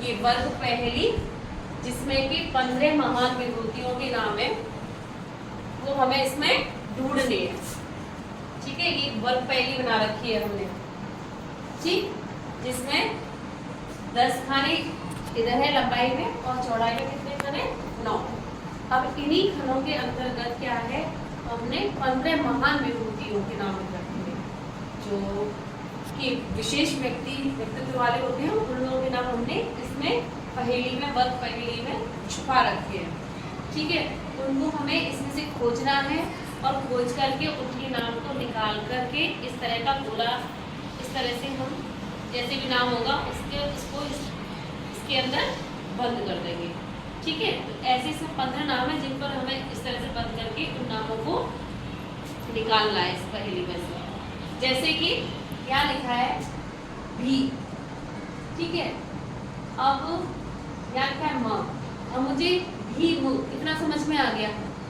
ये वर्ग पहेली जिसमें कि 15 महान विभूतियों के नाम है, वो हमें इसमें ढूंढने हैं। ठीक है, ये वर्ग पहेली बना रखी है हमने, ठीक, जिसमें 10 खाने इधर है लंबाई में और चौड़ाई में कितने खाने? 9। अब इन्हीं खनों के अंतर्गत क्या है, हमने 15 महान विभूतियों के नाम रखे हैं, जो कि विशेष व्यक्तित्व वाले होते हैं, उन लोगों के नाम हमने इसमें पहेली में, वर्ग पहेली में छुपा रखे हैं। ठीक है, उनको हमें इसमें से खोजना है और खोज करके उनके नाम को निकाल करके इस तरह का गोला, इस तरह से हम जैसे भी नाम होगा उसको इसके अंदर बंद कर देंगे। ठीक है, तो ऐसे सब 15 नाम है जिन पर हमें इस तरह से बंद करके उन नामों को निकालना है इस पहेली में से। जैसे कि क्या लिखा है, भी। ठीक है, अब यहाँ लिखा है म, अब मुझे भीम इतना समझ में आ गया।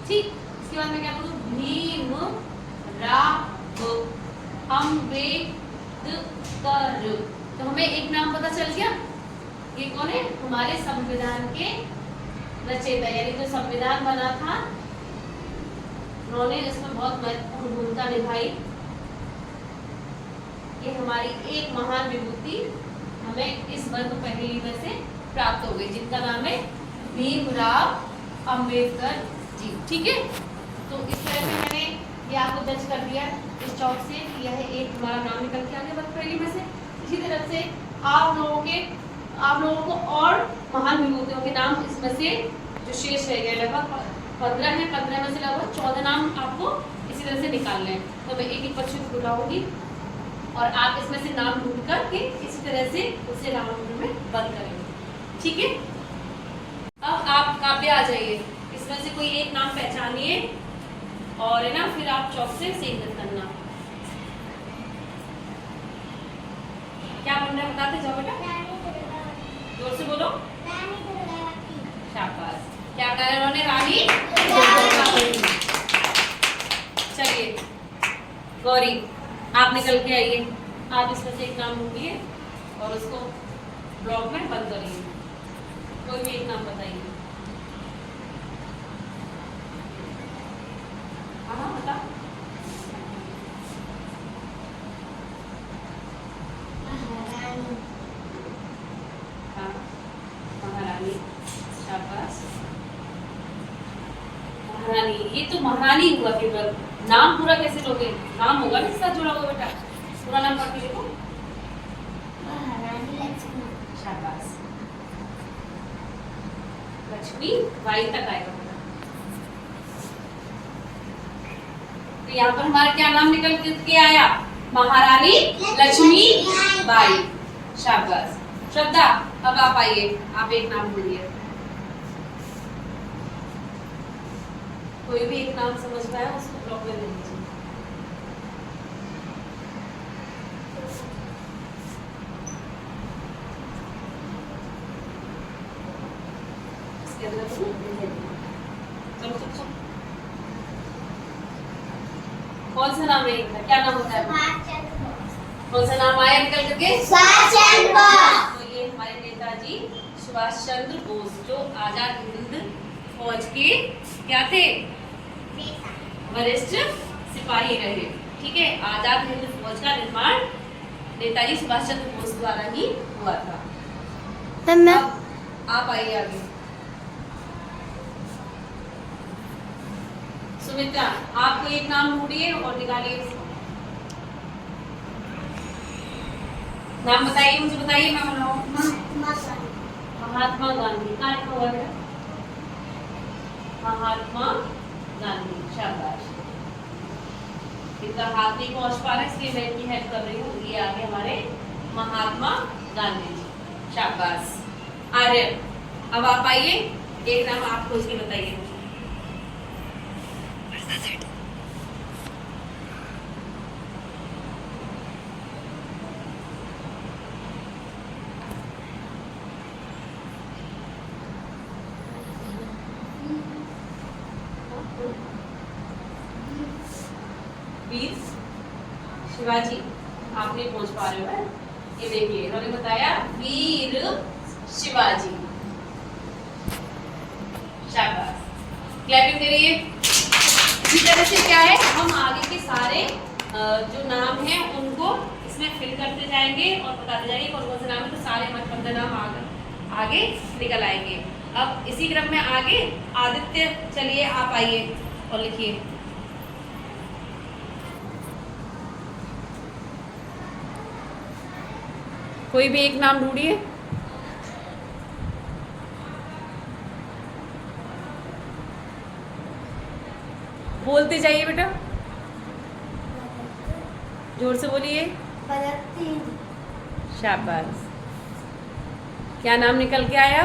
ठीक, इसके बाद मैं क्या बोलूँ, भीम राव अम्बेडकर, तो हमें एक नाम पता चल गया, ये कौन है, हमारे संविधान के रचयिता, यानी जो संविधान बना था उन्होंने इसमें बहुत महत्वपूर्ण भूमिका निभाई। ये हमारी एक महान विभूति हमें इस वर्ग पहेली में से प्राप्त हो गई, जिनका नाम है भीमराव अंबेडकर जी। ठीक है, तो इस तरह से मैंने ये आपको दर्ज कर दिया इस चौक से कि यह एक हमारा नाम निकल के आ गया वर्ग पहेली में से। इसी तरह से आप लोगों को और महान विभूतियों के नाम इसमें से जो शेष रह गए, लगभग 15 है, 15 में से लगभग 14 नाम आपको इसी तरह से निकालने हैं। तो मैं एक एक बच्चे को बुलाऊंगी और आप इसमें से नाम ढूंढ करके इसी तरह से उसे राउंड में बंद करेंगे। ठीक है, अब आप काव्य आ जाइए, इसमें से कोई एक नाम पहचानिए और है ना, फिर आप चौक से इंगित करना। क्या बनना है बताते जाओ बेटा, जोर से बोलो। शाबाश, क्या कह रहे उन्होंने, रानी। चलिए गौरी, आप निकल के आइए, आप इसमें से एक नाम ढूंढिए और उसको ब्लॉक में बंद करिए। कोई भी एक नाम बताइए। हाँ बता। हाँ, महारानी, शाबाश, महारानी। ये तो महारानी हुआ केवल, नाम पूरा कैसे लोगे, नाम होगा ना इसके साथ जुड़ा हुआ बेटा, पूरा नाम पढ़ के देखो। महारानी लक्ष्मी, शाबाश, लक्ष्मी बाई तक आएगा बेटा। तो यहाँ पर हमारा क्या नाम निकल के आया, महारानी लक्ष्मी बाई। शाबाश। श्रद्धा, अब आप आइए, आप एक नाम बोलिए, कोई भी एक नाम समझ में आया उसको ब्लॉक में दे दीजिए। इसके अंदर चलो चलो, कौन सा नाम है इनका, क्या नाम होता है, कौन सा नाम आया निकल करके, सुभाष चंद्र बोस। तो ये हमारे नेताजी सुभाष चंद्र बोस, जो आजाद हिंद फौज के क्या थे, वरिष्ठ सिपाही रहे। ठीक है, आजाद हिंद फौज का निर्माण नेताजी सुभाष चंद्र बोस द्वारा ही हुआ था। अब आप आइए आगे। सुमित्रा, आप कोई एक नाम ढूंढिए और निकालिए उसको। नाम बताइए, मुझे बताइए, मैं बनाऊँ। महात्मा गांधी, कहाँ लिखा हुआ है, महात्मा गांधी। शाबाश, इनका हाथ नहीं पहुंच पा रहा है इसलिए मैं इनकी हेल्प कर रही हूँ। ये आगे हमारे महात्मा गांधी जी। शाबाश। आर्य, अब आप आइए, एक नाम आप खोज के बताइए। वीर शिवाजी, आप नहीं पहुंच पा रहे हो, ये देखिए इन्होंने बताया वीर शिवाजी। शाबाश, क्लैपिंग करिए। इसी तरह से क्या है, हम आगे के सारे जो नाम हैं उनको इसमें फिल करते जाएंगे और बताते जाएंगे कौन कौन से नाम है, तो सारे हमारे 15 नाम आगे निकल आएंगे। अब इसी क्रम में आगे आदित्य, चलिए आप आइए और लिखिए। कोई भी एक नाम ढूंढिए। बोलते जाइए बेटा, जोर से बोलिए। शाबाश, क्या नाम निकल के आया?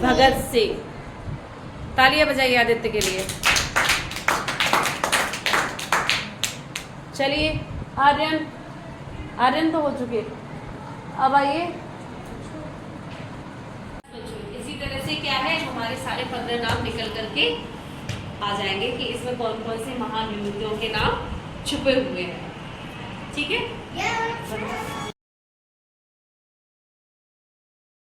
भगत सिंह। तालियां बजाइए आदित्य के लिए। चलिए आर्यन, आर्यन तो हो चुके, अब आइए। इसी तरह से क्या है, हमारे सारे 15 नाम निकल करके आ जाएंगे कि इसमें कौन कौन से महान विभूतियों के नाम छुपे हुए हैं। ठीक है।